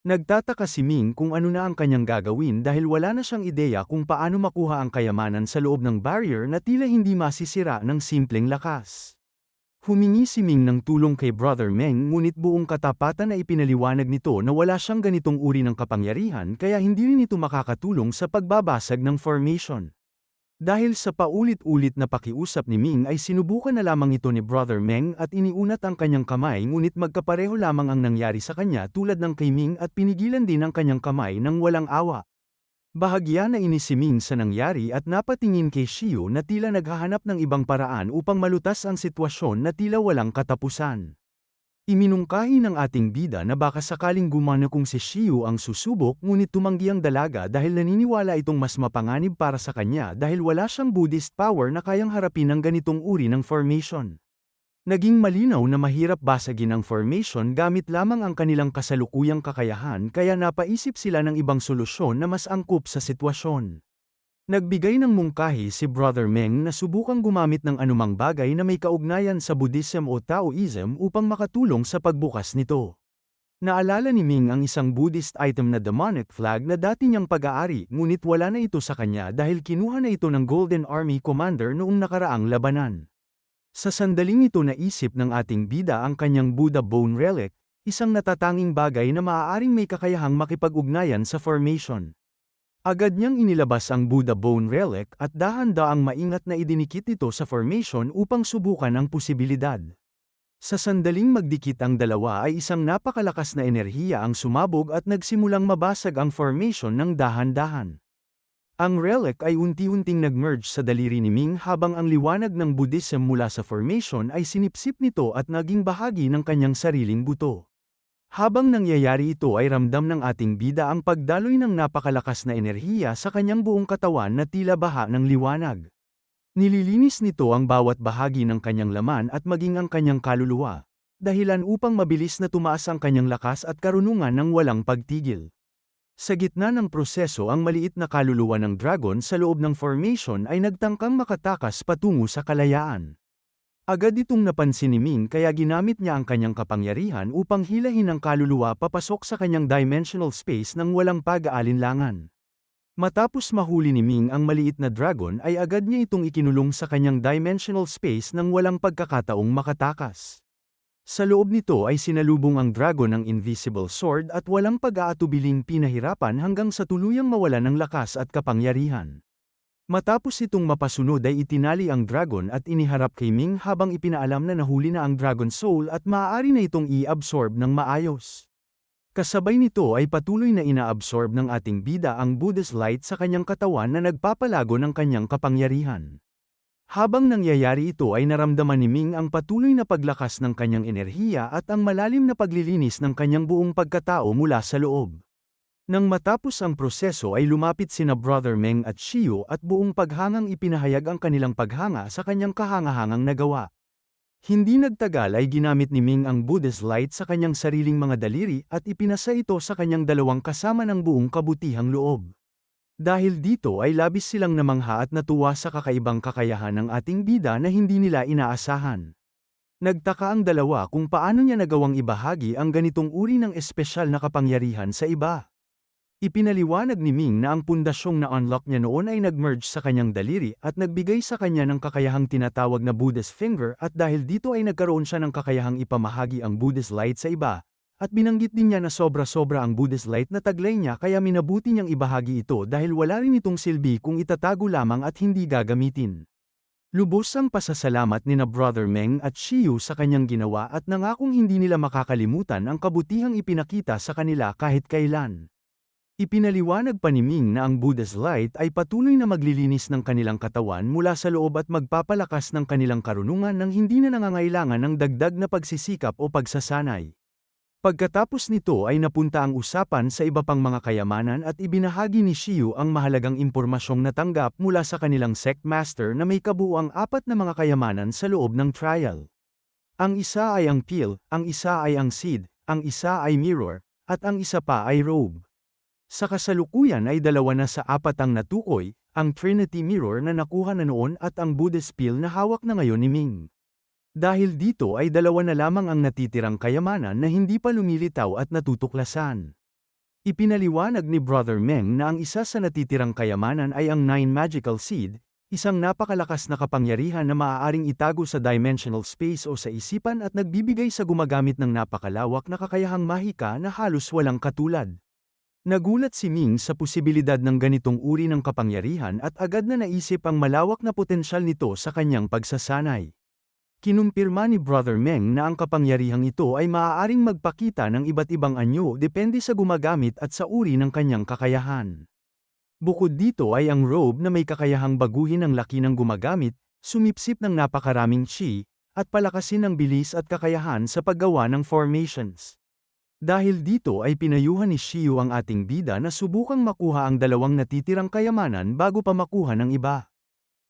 Nagtataka si Ming kung ano na ang kanyang gagawin dahil wala na siyang ideya kung paano makuha ang kayamanan sa loob ng barrier na tila hindi masisira ng simpleng lakas. Humingi si Ming ng tulong kay Brother Meng ngunit buong katapatan na ipinaliwanag nito na wala siyang ganitong uri ng kapangyarihan kaya hindi rin ito makakatulong sa pagbabasag ng formation. Dahil sa paulit-ulit na pakiusap ni Ming ay sinubukan na lamang ito ni Brother Meng at iniunat ang kanyang kamay ngunit magkapareho lamang ang nangyari sa kanya tulad ng kay Ming at pinigilan din ang kanyang kamay ng walang awa. Bahagya na inis si Ming sa nangyari at napatingin kay Xiu na tila naghahanap ng ibang paraan upang malutas ang sitwasyon na tila walang katapusan. Iminungkahi ng ating bida na baka sakaling gumana kung si Xiu ang susubok ngunit tumanggi ang dalaga dahil naniniwala itong mas mapanganib para sa kanya dahil wala siyang Buddhist power na kayang harapin ang ganitong uri ng formation. Naging malinaw na mahirap basagin ang formation gamit lamang ang kanilang kasalukuyang kakayahan kaya napaisip sila ng ibang solusyon na mas angkop sa sitwasyon. Nagbigay ng mungkahi si Brother Meng na subukang gumamit ng anumang bagay na may kaugnayan sa Buddhism o Taoism upang makatulong sa pagbukas nito. Naalala ni Ming ang isang Buddhist item na demonic flag na dati niyang pag-aari ngunit wala na ito sa kanya dahil kinuha na ito ng Golden Army Commander noong nakaraang labanan. Sa sandaling ito naisip ng ating bida ang kanyang Buddha Bone Relic, isang natatanging bagay na maaaring may kakayahang makipag-ugnayan sa formation. Agad niyang inilabas ang Buddha Bone Relic at dahan-daang maingat na idinikit ito sa formation upang subukan ang posibilidad. Sa sandaling magdikit ang dalawa ay isang napakalakas na enerhiya ang sumabog at nagsimulang mabasag ang formation ng dahan-dahan. Ang relic ay unti-unting nag-merge sa daliri ni Ming habang ang liwanag ng Buddhism mula sa formation ay sinipsip nito at naging bahagi ng kanyang sariling buto. Habang nangyayari ito ay ramdam ng ating bida ang pagdaloy ng napakalakas na enerhiya sa kanyang buong katawan na tila baha ng liwanag. Nililinis nito ang bawat bahagi ng kanyang laman at maging ang kanyang kaluluwa, dahilan upang mabilis na tumaas ang kanyang lakas at karunungan ng walang pagtigil. Sa gitna ng proseso ang maliit na kaluluwa ng dragon sa loob ng formation ay nagtangkang makatakas patungo sa kalayaan. Agad itong napansin ni Ming kaya ginamit niya ang kanyang kapangyarihan upang hilahin ang kaluluwa papasok sa kanyang dimensional space ng walang pag-aalinlangan. Matapos mahuli ni Ming ang maliit na dragon ay agad niya itong ikinulong sa kanyang dimensional space ng walang pagkakataong makatakas. Sa loob nito ay sinalubong ang dragon ng invisible sword at walang pag-aatubiling pinahirapan hanggang sa tuluyang mawalan ng lakas at kapangyarihan. Matapos itong mapasunod ay itinali ang dragon at iniharap kay Ming habang ipinaalam na nahuli na ang dragon soul at maaari na itong i-absorb ng maayos. Kasabay nito ay patuloy na ina-absorb ng ating bida ang Buddha's light sa kanyang katawan na nagpapalago ng kanyang kapangyarihan. Habang nangyayari ito ay naramdaman ni Ming ang patuloy na paglakas ng kanyang enerhiya at ang malalim na paglilinis ng kanyang buong pagkatao mula sa loob. Nang matapos ang proseso ay lumapit sina Brother Meng at Xiu at buong paghangang ipinahayag ang kanilang paghanga sa kanyang kahangahangang nagawa. Hindi nagtagal ay ginamit ni Ming ang Buddha's light sa kanyang sariling mga daliri at ipinasa ito sa kanyang dalawang kasama ng buong kabutihang loob. Dahil dito ay labis silang namangha at natuwa sa kakaibang kakayahan ng ating bida na hindi nila inaasahan. Nagtaka ang dalawa kung paano niya nagawang ibahagi ang ganitong uri ng espesyal na kapangyarihan sa iba. Ipinaliwanag ni Ming na ang pundasyong na-unlock niya noon ay nag-merge sa kanyang daliri at nagbigay sa kanya ng kakayahang tinatawag na Buddha's finger at dahil dito ay nagkaroon siya ng kakayahang ipamahagi ang Buddha's light sa iba, at binanggit din niya na sobra-sobra ang Buddha's light na taglay niya kaya minabuti niyang ibahagi ito dahil wala rin itong silbi kung itatago lamang at hindi gagamitin. Lubos ang pasasalamat ni na Brother Meng at Xiu sa kanyang ginawa at nangakong hindi nila makakalimutan ang kabutihang ipinakita sa kanila kahit kailan. Ipinaliwanag pa ni Ming na ang Buddha's light ay patuloy na maglilinis ng kanilang katawan mula sa loob at magpapalakas ng kanilang karunungan nang hindi na nangangailangan ng dagdag na pagsisikap o pagsasanay. Pagkatapos nito ay napunta ang usapan sa iba pang mga kayamanan at ibinahagi ni Xiu ang mahalagang impormasyong natanggap mula sa kanilang sect master na may kabuuang 4 na mga kayamanan sa loob ng trial. Ang isa ay ang peel, ang isa ay ang seed, ang isa ay mirror, at ang isa pa ay robe. Sa kasalukuyan ay 2 na sa 4 ang natukoy, ang Trinity Mirror na nakuha na noon at ang Buddha's Pill na hawak na ngayon ni Ming. Dahil dito ay 2 na lamang ang natitirang kayamanan na hindi pa lumilitaw at natutuklasan. Ipinaliwanag ni Brother Meng na ang isa sa natitirang kayamanan ay ang Nine Magical Seed, isang napakalakas na kapangyarihan na maaaring itago sa dimensional space o sa isipan at nagbibigay sa gumagamit ng napakalawak na kakayahang mahika na halos walang katulad. Nagulat si Ming sa posibilidad ng ganitong uri ng kapangyarihan at agad na naisip ang malawak na potensyal nito sa kanyang pagsasanay. Kinumpirma ni Brother Meng na ang kapangyarihang ito ay maaaring magpakita ng iba't ibang anyo depende sa gumagamit at sa uri ng kanyang kakayahan. Bukod dito ay ang robe na may kakayahang baguhin ang laki ng gumagamit, sumipsip ng napakaraming chi, at palakasin ang bilis at kakayahan sa paggawa ng formations. Dahil dito ay pinayuhan ni Xiu ang ating bida na subukang makuha ang dalawang natitirang kayamanan bago pa makuha ng iba.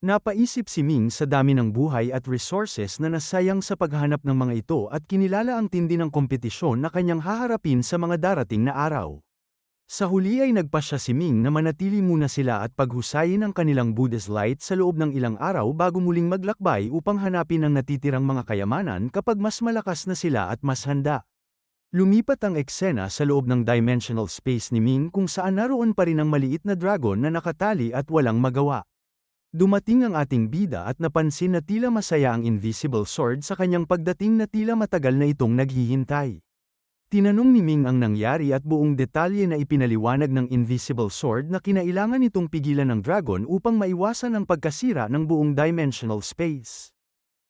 Napaisip si Ming sa dami ng buhay at resources na nasayang sa paghanap ng mga ito at kinilala ang tindi ng kompetisyon na kanyang haharapin sa mga darating na araw. Sa huli ay nagpasya si Ming na manatili muna sila at paghusayin ang kanilang Buddhist light sa loob ng ilang araw bago muling maglakbay upang hanapin ang natitirang mga kayamanan kapag mas malakas na sila at mas handa. Lumipat ang eksena sa loob ng dimensional space ni Ming kung saan naroon pa rin ang maliit na dragon na nakatali at walang magawa. Dumating ang ating bida at napansin na tila masaya ang invisible sword sa kanyang pagdating na tila matagal na itong naghihintay. Tinanong ni Ming ang nangyari at buong detalye na ipinaliwanag ng invisible sword na kinailangan itong pigilan ng dragon upang maiwasan ang pagkasira ng buong dimensional space.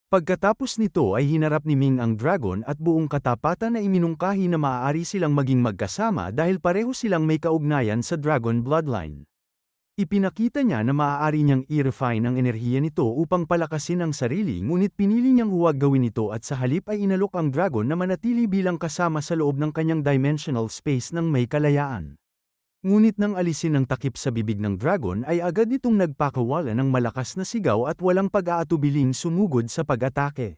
Pagkatapos nito ay hinarap ni Ming ang dragon at buong katapatan na iminungkahi na maaari silang maging magkasama dahil pareho silang may kaugnayan sa dragon bloodline. Ipinakita niya na maaari niyang i-refine ang enerhiya nito upang palakasin ang sarili ngunit pinili niyang huwag gawin ito at sa halip ay inalok ang dragon na manatili bilang kasama sa loob ng kanyang dimensional space ng may kalayaan. Ngunit nang alisin ang takip sa bibig ng dragon ay agad itong nagpakawala ng malakas na sigaw at walang pag-aatubiling sumugod sa pag-atake.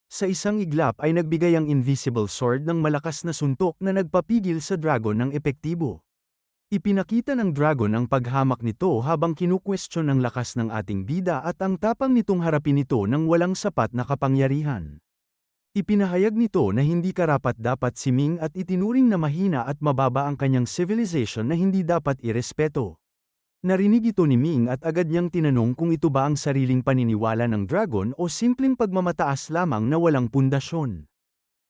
Sa isang iglap ay nagbigay ang invisible sword ng malakas na suntok na nagpapigil sa dragon ng epektibo. Ipinakita ng dragon ang paghamak nito habang kinukwestiyon ang lakas ng ating bida at ang tapang nitong harapin ito ng walang sapat na kapangyarihan. Ipinahayag nito na hindi karapat-dapat si Ming at itinuring na mahina at mababa ang kanyang civilization na hindi dapat irespeto. Narinig ito ni Ming at agad niyang tinanong kung ito ba ang sariling paniniwala ng dragon o simpleng pagmamataas lamang na walang pundasyon.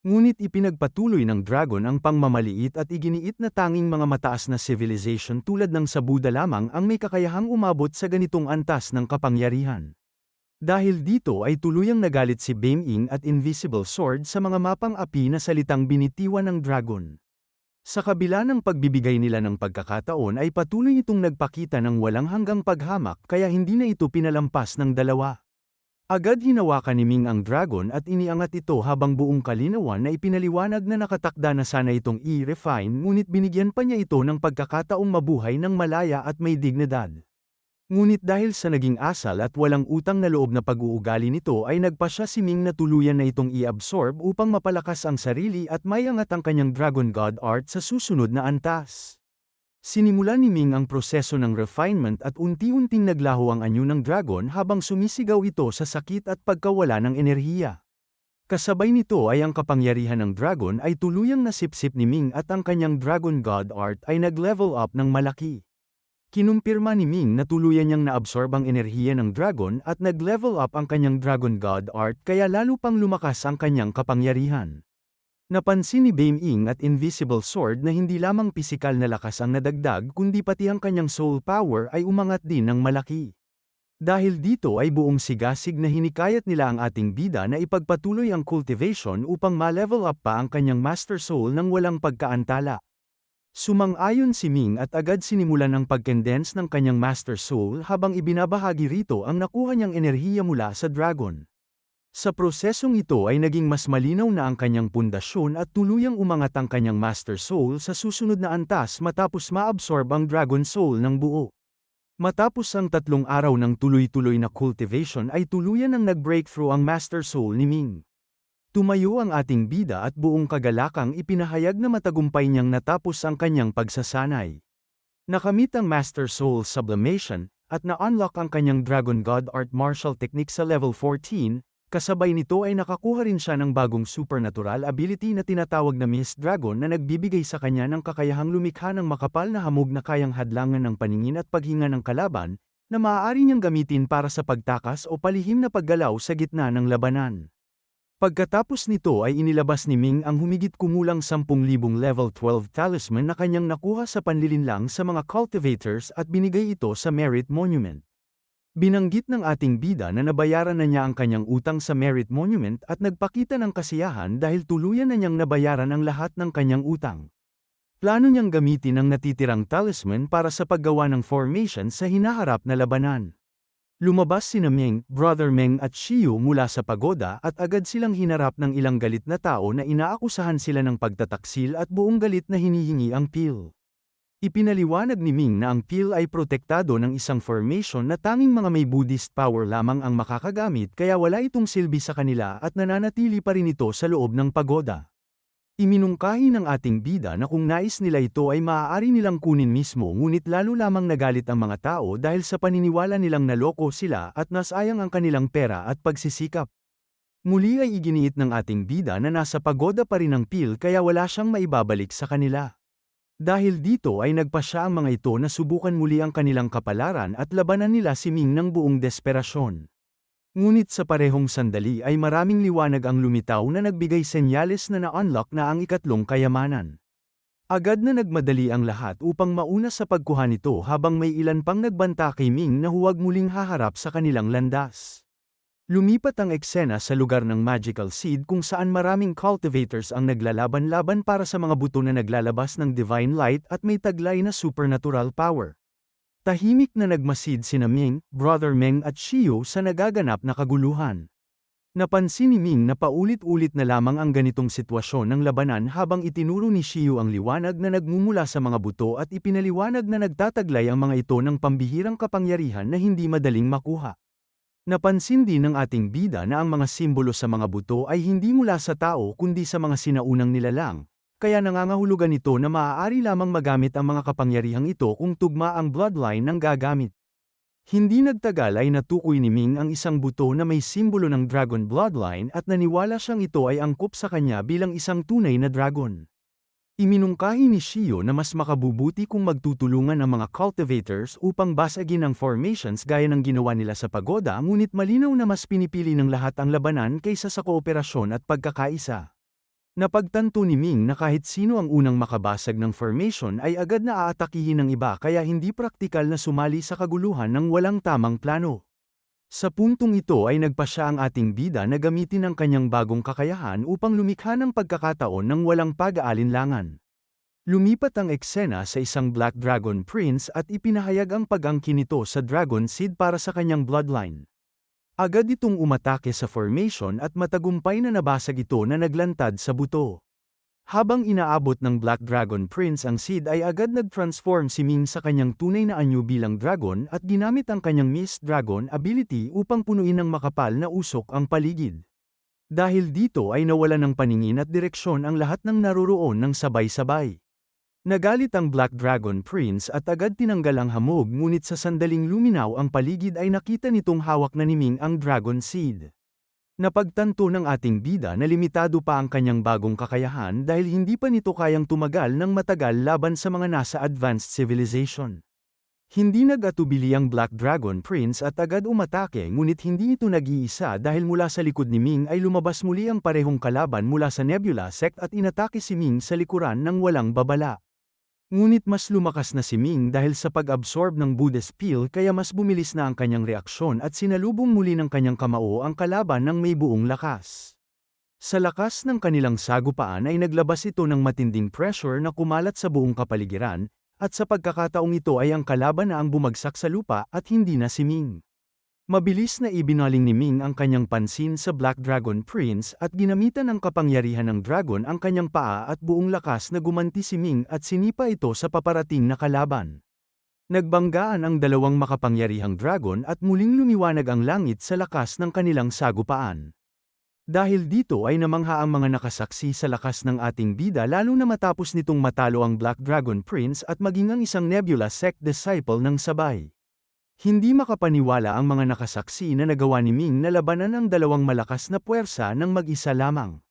Ngunit ipinagpatuloy ng dragon ang pangmamaliit at iginiit na tanging mga mataas na civilization tulad ng sa Buddha lamang ang may kakayahang umabot sa ganitong antas ng kapangyarihan. Dahil dito ay tuluyang nagalit si Beiming at Invisible Sword sa mga mapang api na salitang binitiwan ng dragon. Sa kabila ng pagbibigay nila ng pagkakataon ay patuloy itong nagpakita ng walang hanggang paghamak kaya hindi na ito pinalampas ng dalawa. Agad hinawakan ni Ming ang dragon at iniangat ito habang buong kalinawan na ipinaliwanag na nakatakda na sana itong i-refine ngunit binigyan pa niya ito ng pagkakataong mabuhay ng malaya at may dignidad. Ngunit dahil sa naging asal at walang utang na loob na pag-uugali nito ay nagpasya si Ming na tuluyan na itong i-absorb upang mapalakas ang sarili at maiangat ang kanyang Dragon God Art sa susunod na antas. Sinimulan ni Ming ang proseso ng refinement at unti-unting naglaho ang anyo ng dragon habang sumisigaw ito sa sakit at pagkawala ng enerhiya. Kasabay nito ay ang kapangyarihan ng dragon ay tuluyang nasipsip ni Ming at ang kanyang Dragon God Art ay nag-level up ng malaki. Kinumpirma ni Ming na tuluyan niyang naabsorb ang enerhiya ng dragon at nag-level up ang kanyang Dragon God Art kaya lalo pang lumakas ang kanyang kapangyarihan. Napansin ni Beiming at Invisible Sword na hindi lamang pisikal na lakas ang nadagdag kundi pati ang kanyang soul power ay umangat din ng malaki. Dahil dito ay buong sigasig na hinikayat nila ang ating bida na ipagpatuloy ang cultivation upang ma-level up pa ang kanyang Master Soul ng walang pagkaantala. Sumang-ayon si Ming at agad sinimulan ang pag-condense ng kanyang Master Soul habang ibinabahagi rito ang nakuha niyang enerhiya mula sa dragon. Sa prosesong ito ay naging mas malinaw na ang kanyang pundasyon at tuluyang umangat ang kanyang Master Soul sa susunod na antas matapos maabsorb ang Dragon Soul ng buo. Matapos ang 3 araw ng tuloy-tuloy na cultivation ay tuluyan ang nag-breakthrough ang Master Soul ni Ming. Tumayo ang ating bida at buong kagalakang ipinahayag na matagumpay niyang natapos ang kanyang pagsasanay. Nakamit ang Master Soul Sublimation, at na-unlock ang kanyang Dragon God Art Martial Technique sa level 14, Kasabay nito ay nakakuha rin siya ng bagong supernatural ability na tinatawag na Mist Dragon na nagbibigay sa kanya ng kakayahang lumikha ng makapal na hamog na kayang hadlangan ng paningin at paghinga ng kalaban, na maaari niyang gamitin para sa pagtakas o palihim na paggalaw sa gitna ng labanan. Pagkatapos nito ay inilabas ni Ming ang humigit kumulang 10,000 level 12 talisman na kanyang nakuha sa panlilinlang sa mga cultivators at binigay ito sa Merit Monument. Binanggit ng ating bida na nabayaran na niya ang kanyang utang sa Merit Monument at nagpakita ng kasiyahan dahil tuluyan na niyang nabayaran ang lahat ng kanyang utang. Plano niyang gamitin ang natitirang talisman para sa paggawa ng formation sa hinaharap na labanan. Lumabas sina Ming, Brother Meng at Xiyu mula sa pagoda at agad silang hinarap ng ilang galit na tao na inaakusahan sila ng pagtataksil at buong galit na hinihingi ang pil. Ipinaliwanag ni Ming na ang pil ay protektado ng isang formation na tanging mga may Buddhist power lamang ang makakagamit kaya wala itong silbi sa kanila at nananatili pa rin ito sa loob ng pagoda. Iminungkahi ng ating bida na kung nais nila ito ay maaari nilang kunin mismo ngunit lalo lamang nagalit ang mga tao dahil sa paniniwala nilang naloko sila at nasayang ang kanilang pera at pagsisikap. Muli ay iginiit ng ating bida na nasa pagoda pa rin ang pil kaya wala siyang maibabalik sa kanila. Dahil dito ay nagpasya ang mga ito na subukan muli ang kanilang kapalaran at labanan nila si Ming ng buong desperasyon. Ngunit sa parehong sandali ay maraming liwanag ang lumitaw na nagbigay senyales na na-unlock na ang ikatlong kayamanan. Agad na nagmadali ang lahat upang mauna sa pagkuha nito habang may ilan pang nagbanta kay Ming na huwag muling haharap sa kanilang landas. Lumipat ang eksena sa lugar ng Magical Seed kung saan maraming cultivators ang naglalaban-laban para sa mga buto na naglalabas ng Divine Light at may taglay na supernatural power. Tahimik na nagmasid sina Ming, Brother Meng at Xiyu sa nagaganap na kaguluhan. Napansin ni Ming na paulit-ulit na lamang ang ganitong sitwasyon ng labanan habang itinuro ni Xiyu ang liwanag na nagmumula sa mga buto at ipinaliwanag na nagtataglay ang mga ito ng pambihirang kapangyarihan na hindi madaling makuha. Napansin din ng ating bida na ang mga simbolo sa mga buto ay hindi mula sa tao kundi sa mga sinaunang nilalang, kaya nangangahulugan ito na maaari lamang magamit ang mga kapangyarihang ito kung tugma ang bloodline ng gagamit. Hindi nagtagal ay natukoy ni Ming ang isang buto na may simbolo ng dragon bloodline at naniwala siyang ito ay angkop sa kanya bilang isang tunay na dragon. Iminungkahi ni Xiyu na mas makabubuti kung magtutulungan ang mga cultivators upang basagin ang formations gaya ng ginawa nila sa pagoda ngunit malinaw na mas pinipili ng lahat ang labanan kaysa sa kooperasyon at pagkakaisa. Napagtanto ni Ming na kahit sino ang unang makabasag ng formation ay agad na aatakihin ng iba kaya hindi praktikal na sumali sa kaguluhan ng walang tamang plano. Sa puntong ito ay nagpasya ang ating bida na gamitin ang kanyang bagong kakayahan upang lumikha ng pagkakataon ng walang pag-aalinlangan. Lumipat ang eksena sa isang Black Dragon Prince at ipinahayag ang pag-angkin nito sa Dragon Seed para sa kanyang bloodline. Agad itong umatake sa formation at matagumpay na nabasag ito na naglantad sa buto. Habang inaabot ng Black Dragon Prince ang seed ay agad nag-transform si Ming sa kanyang tunay na anyo bilang dragon at ginamit ang kanyang Mist Dragon ability upang punuin ng makapal na usok ang paligid. Dahil dito ay nawalan ng paningin at direksyon ang lahat ng naroroon ng sabay-sabay. Nagalit ang Black Dragon Prince at agad tinanggal ang hamog ngunit sa sandaling luminaw ang paligid ay nakita nitong hawak na ni Ming ang Dragon Seed. Napagtanto ng ating bida na limitado pa ang kanyang bagong kakayahan dahil hindi pa nito kayang tumagal ng matagal laban sa mga nasa advanced civilization. Hindi nag-atubili ang Black Dragon Prince at agad umatake ngunit hindi ito nag-iisa dahil mula sa likod ni Ming ay lumabas muli ang parehong kalaban mula sa Nebula Sect at inatake si Ming sa likuran ng walang babala. Ngunit mas lumakas na si Ming dahil sa pag-absorb ng Buddha's Peel kaya mas bumilis na ang kanyang reaksyon at sinalubong muli ng kanyang kamao ang kalaban ng may buong lakas. Sa lakas ng kanilang sagupaan ay naglabas ito ng matinding pressure na kumalat sa buong kapaligiran, at sa pagkakataong ito ay ang kalaban na ang bumagsak sa lupa at hindi na si Ming. Mabilis na ibinaling ni Ming ang kanyang pansin sa Black Dragon Prince at ginamitan ng kapangyarihan ng dragon ang kanyang paa at buong lakas na gumanti si Ming at sinipa ito sa paparating na kalaban. Nagbanggaan ang dalawang makapangyarihang dragon at muling lumiwanag ang langit sa lakas ng kanilang sagupaan. Dahil dito ay namangha ang mga nakasaksi sa lakas ng ating bida lalo na matapos nitong matalo ang Black Dragon Prince at maging ang isang Nebula Sect disciple ng sabay. Hindi makapaniwala ang mga nakasaksi na nagawa ni Ming na labanan ang dalawang malakas na puwersa ng mag-isa lamang.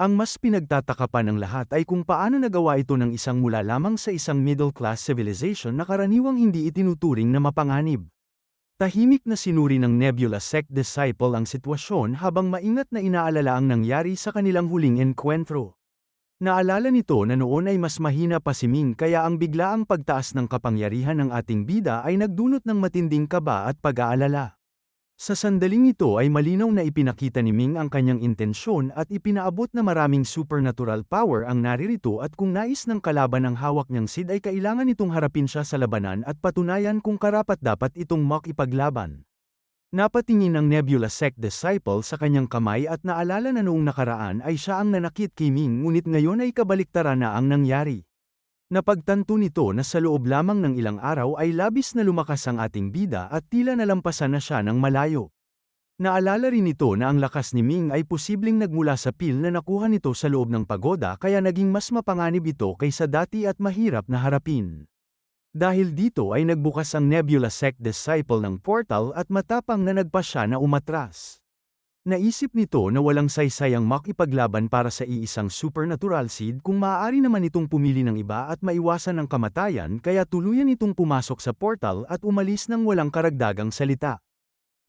Ang mas pinagtataka pa ng lahat ay kung paano nagawa ito ng isang mula lamang sa isang middle-class civilization na karaniwang hindi itinuturing na mapanganib. Tahimik na sinuri ng Nebula Sect disciple ang sitwasyon habang maingat na inaalala ang nangyari sa kanilang huling enkwentro. Naalala nito na noon ay mas mahina pa si Ming kaya ang biglaang pagtaas ng kapangyarihan ng ating bida ay nagdulot ng matinding kaba at pag-aalala. Sa sandaling ito ay malinaw na ipinakita ni Ming ang kanyang intensyon at ipinaabot na maraming supernatural power ang naririto at kung nais ng kalaban ang hawak niyang Sid ay kailangan itong harapin siya sa labanan at patunayan kung karapat-dapat itong makipaglaban. Napatingin ang Nebula Sect disciple sa kanyang kamay at naalala na noong nakaraan ay siya ang nanakit kay Ming ngunit ngayon ay kabaliktaran na ang nangyari. Napagtanto nito na sa loob lamang ng ilang araw ay labis na lumakas ang ating bida at tila nalampasan na siya ng malayo. Naalala rin nito na ang lakas ni Ming ay posibleng nagmula sa pil na nakuha nito sa loob ng pagoda kaya naging mas mapanganib ito kaysa dati at mahirap na harapin. Dahil dito ay nagbukas ang Nebula Sect disciple ng portal at matapang na nagpa siya na umatras. Naisip nito na walang saysayang makipaglaban para sa iisang supernatural seed kung maaari naman itong pumili ng iba at maiwasan ang kamatayan kaya tuluyan itong pumasok sa portal at umalis ng walang karagdagang salita.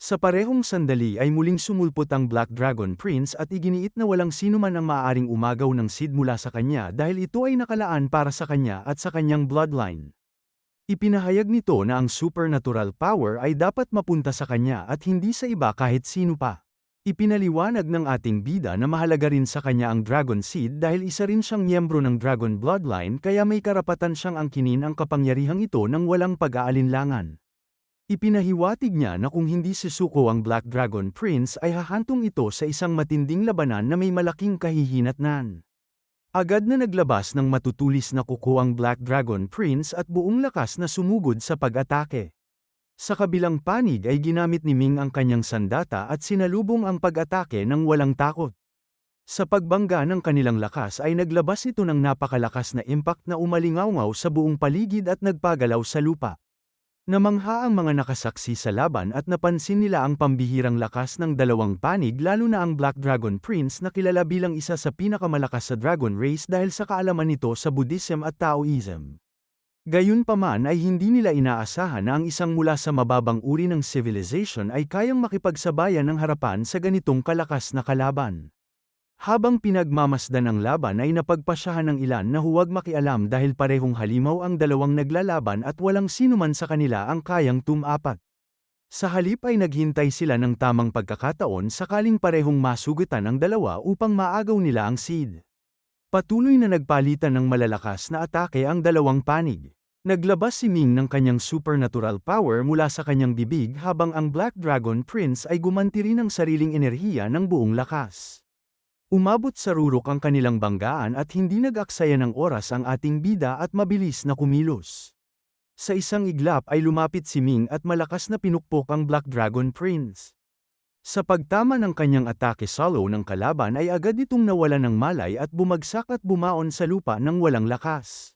Sa parehong sandali ay muling sumulpot ang Black Dragon Prince at iginiit na walang sinuman ang maaaring umagaw ng seed mula sa kanya dahil ito ay nakalaan para sa kanya at sa kanyang bloodline. Ipinahayag nito na ang supernatural power ay dapat mapunta sa kanya at hindi sa iba kahit sino pa. Ipinaliwanag ng ating bida na mahalaga rin sa kanya ang Dragon Seed dahil isa rin siyang miyembro ng Dragon Bloodline kaya may karapatan siyang angkinin ang kapangyarihang ito ng walang pag-aalinlangan. Ipinahiwatig niya na kung hindi susuko ang Black Dragon Prince ay hahantong ito sa isang matinding labanan na may malaking kahihinatnan. Agad na naglabas ng matutulis na kuko ang Black Dragon Prince at buong lakas na sumugod sa pag-atake. Sa kabilang panig ay ginamit ni Ming ang kanyang sandata at sinalubong ang pag-atake ng walang takot. Sa pagbangga ng kanilang lakas ay naglabas ito ng napakalakas na impact na umalingawngaw sa buong paligid at nagpagalaw sa lupa. Namangha ang mga nakasaksi sa laban at napansin nila ang pambihirang lakas ng dalawang panig lalo na ang Black Dragon Prince na kilala bilang isa sa pinakamalakas sa Dragon Race dahil sa kaalaman nito sa Buddhism at Taoism. Gayunpaman ay hindi nila inaasahan na ang isang mula sa mababang uri ng civilization ay kayang makipagsabayan ng harapan sa ganitong kalakas na kalaban. Habang pinagmamasdan ang laban ay napagpasyahan ng ilan na huwag makialam dahil parehong halimaw ang dalawang naglalaban at walang sinuman sa kanila ang kayang tumapat. Sa halip ay naghintay sila ng tamang pagkakataon sakaling parehong masugutan ang dalawa upang maagaw nila ang seed. Patuloy na nagpalitan ng malalakas na atake ang dalawang panig. Naglabas si Ming ng kanyang supernatural power mula sa kanyang bibig habang ang Black Dragon Prince ay gumanti rin ng sariling enerhiya ng buong lakas. Umabot sa rurok ang kanilang banggaan at hindi nag-aksaya ng oras ang ating bida at mabilis na kumilos. Sa isang iglap ay lumapit si Ming at malakas na pinukpok ang Black Dragon Prince. Sa pagtama ng kanyang atake solo ng kalaban ay agad itong nawala ng malay at bumagsak at bumaon sa lupa ng walang lakas.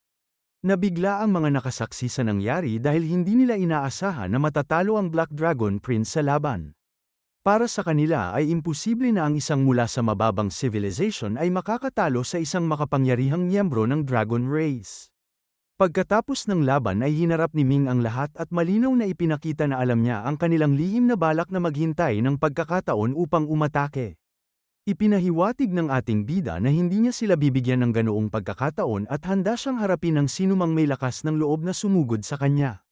Nabigla ang mga nakasaksi sa nangyari dahil hindi nila inaasahan na matatalo ang Black Dragon Prince sa laban. Para sa kanila ay imposible na ang isang mula sa mababang civilization ay makakatalo sa isang makapangyarihang miyembro ng Dragon Race. Pagkatapos ng laban ay hinarap ni Ming ang lahat at malinaw na ipinakita na alam niya ang kanilang lihim na balak na maghintay ng pagkakataon upang umatake. Ipinahiwatig ng ating bida na hindi niya sila bibigyan ng ganoong pagkakataon at handa siyang harapin ng sinumang may lakas ng loob na sumugod sa kanya.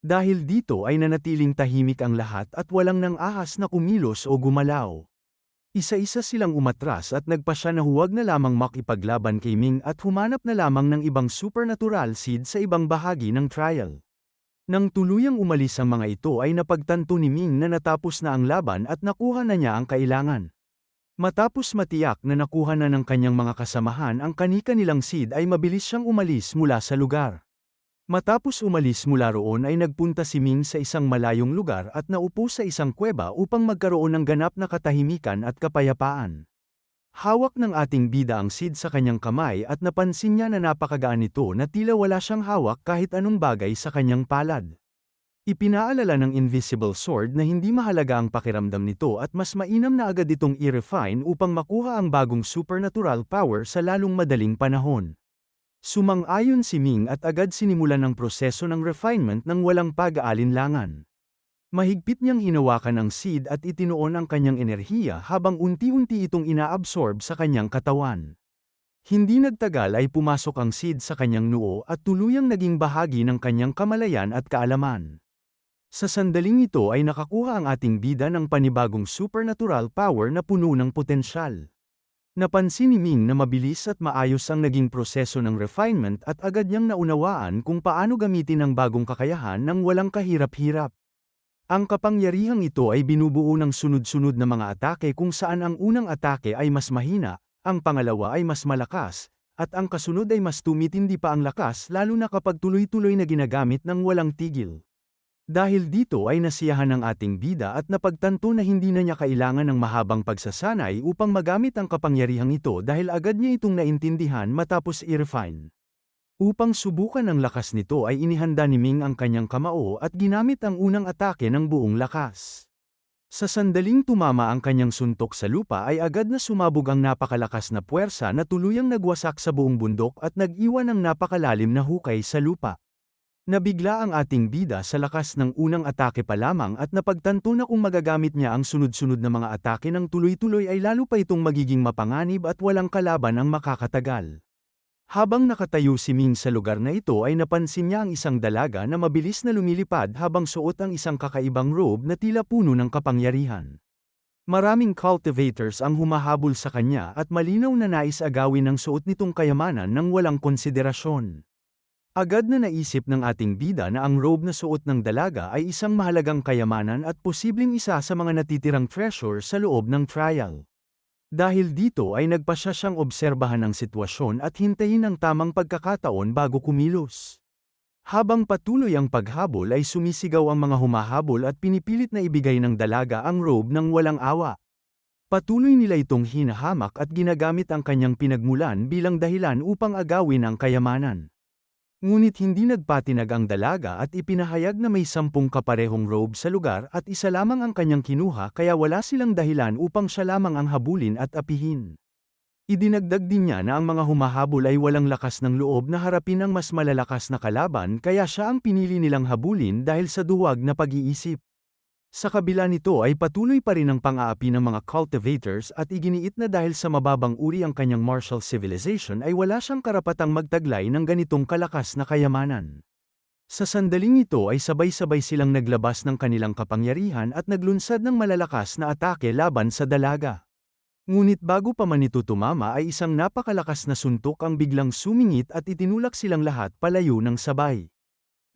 Dahil dito ay nanatiling tahimik ang lahat at walang nang ahas na kumilos o gumalaw. Isa-isa silang umatras at nagpasya na huwag na lamang makipaglaban kay Ming at humanap na lamang ng ibang supernatural seed sa ibang bahagi ng trial. Nang tuluyang umalis ang mga ito ay napagtanto ni Ming na natapos na ang laban at nakuha na niya ang kailangan. Matapos matiyak na nakuha na ng kanyang mga kasamahan ang kani-kanilang seed ay mabilis siyang umalis mula sa lugar. Matapos umalis mula roon ay nagpunta si Ming sa isang malayong lugar at naupo sa isang kuweba upang magkaroon ng ganap na katahimikan at kapayapaan. Hawak ng ating bida ang seed sa kanyang kamay at napansin niya na napakagaan nito na tila wala siyang hawak kahit anong bagay sa kanyang palad. Ipinaalala ng Invisible Sword na hindi mahalaga ang pakiramdam nito at mas mainam na agad itong i-refine upang makuha ang bagong supernatural power sa lalong madaling panahon. Sumang-ayon si Ming at agad sinimulan ang proseso ng refinement ng walang pag-aalinlangan. Mahigpit niyang hinawakan ang seed at itinuon ang kanyang enerhiya habang unti-unti itong inaabsorb sa kanyang katawan. Hindi nagtagal ay pumasok ang seed sa kanyang noo at tuluyang naging bahagi ng kanyang kamalayan at kaalaman. Sa sandaling ito ay nakakuha ang ating bida ng panibagong supernatural power na puno ng potensyal. Napansin ni Ming na mabilis at maayos ang naging proseso ng refinement at agad niyang naunawaan kung paano gamitin ang bagong kakayahan ng walang kahirap-hirap. Ang kapangyarihang ito ay binubuo ng sunod-sunod na mga atake kung saan ang unang atake ay mas mahina, ang pangalawa ay mas malakas, at ang kasunod ay mas tumitindi pa ang lakas lalo na kapag tuloy-tuloy na ginagamit ng walang tigil. Dahil dito ay nasiyahan ng ating bida at napagtanto na hindi na niya kailangan ng mahabang pagsasanay upang magamit ang kapangyarihang ito dahil agad niya itong naintindihan matapos i-refine. Upang subukan ang lakas nito ay inihanda ni Ming ang kanyang kamao at ginamit ang unang atake ng buong lakas. Sa sandaling tumama ang kanyang suntok sa lupa ay agad na sumabog ang napakalakas na puwersa na tuluyang nagwasak sa buong bundok at nag-iwan ng napakalalim na hukay sa lupa. Nabigla ang ating bida sa lakas ng unang atake pa lamang at napagtanto na kung magagamit niya ang sunod-sunod na mga atake ng tuloy-tuloy ay lalo pa itong magiging mapanganib at walang kalaban ang makakatagal. Habang nakatayo si Ming sa lugar na ito ay napansin niya ang isang dalaga na mabilis na lumilipad habang suot ang isang kakaibang robe na tila puno ng kapangyarihan. Maraming cultivators ang humahabol sa kanya at malinaw na nais agawin ang suot nitong kayamanan ng walang konsiderasyon. Agad na naisip ng ating bida na ang robe na suot ng dalaga ay isang mahalagang kayamanan at posibleng isa sa mga natitirang treasure sa loob ng trial. Dahil dito ay nagpasya siyang obserbahan ang sitwasyon at hintayin ang tamang pagkakataon bago kumilos. Habang patuloy ang paghabol ay sumisigaw ang mga humahabol at pinipilit na ibigay ng dalaga ang robe ng walang awa. Patuloy nila itong hinahamak at ginagamit ang kanyang pinagmulan bilang dahilan upang agawin ang kayamanan. Ngunit hindi nagpatinag ang dalaga at ipinahayag na may 10 kaparehong robe sa lugar at isa lamang ang kanyang kinuha kaya wala silang dahilan upang siya lamang ang habulin at apihin. Idinagdag din niya na ang mga humahabol ay walang lakas ng loob na harapin ang mas malalakas na kalaban kaya siya ang pinili nilang habulin dahil sa duwag na pag-iisip. Sa kabila nito ay patuloy pa rin ang pang-aapi ng mga cultivators at iginiit na dahil sa mababang uri ang kanyang martial civilization ay wala siyang karapatang magtaglay ng ganitong kalakas na kayamanan. Sa sandaling ito ay sabay-sabay silang naglabas ng kanilang kapangyarihan at naglunsad ng malalakas na atake laban sa dalaga. Ngunit bago pa man ito tumama ay isang napakalakas na suntok ang biglang sumingit at itinulak silang lahat palayo ng sabay.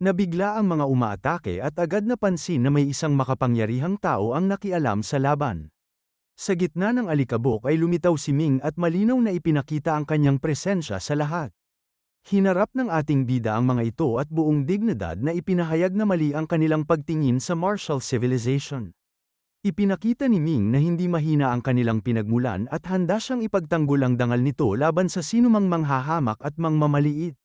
Nabigla ang mga umaatake at agad napansin na may isang makapangyarihang tao ang nakialam sa laban. Sa gitna ng alikabok ay lumitaw si Ming at malinaw na ipinakita ang kanyang presensya sa lahat. Hinarap ng ating bida ang mga ito at buong dignidad na ipinahayag na mali ang kanilang pagtingin sa martial civilization. Ipinakita ni Ming na hindi mahina ang kanilang pinagmulan at handa siyang ipagtanggol ang dangal nito laban sa sinumang manghahamak at mangmamaliit.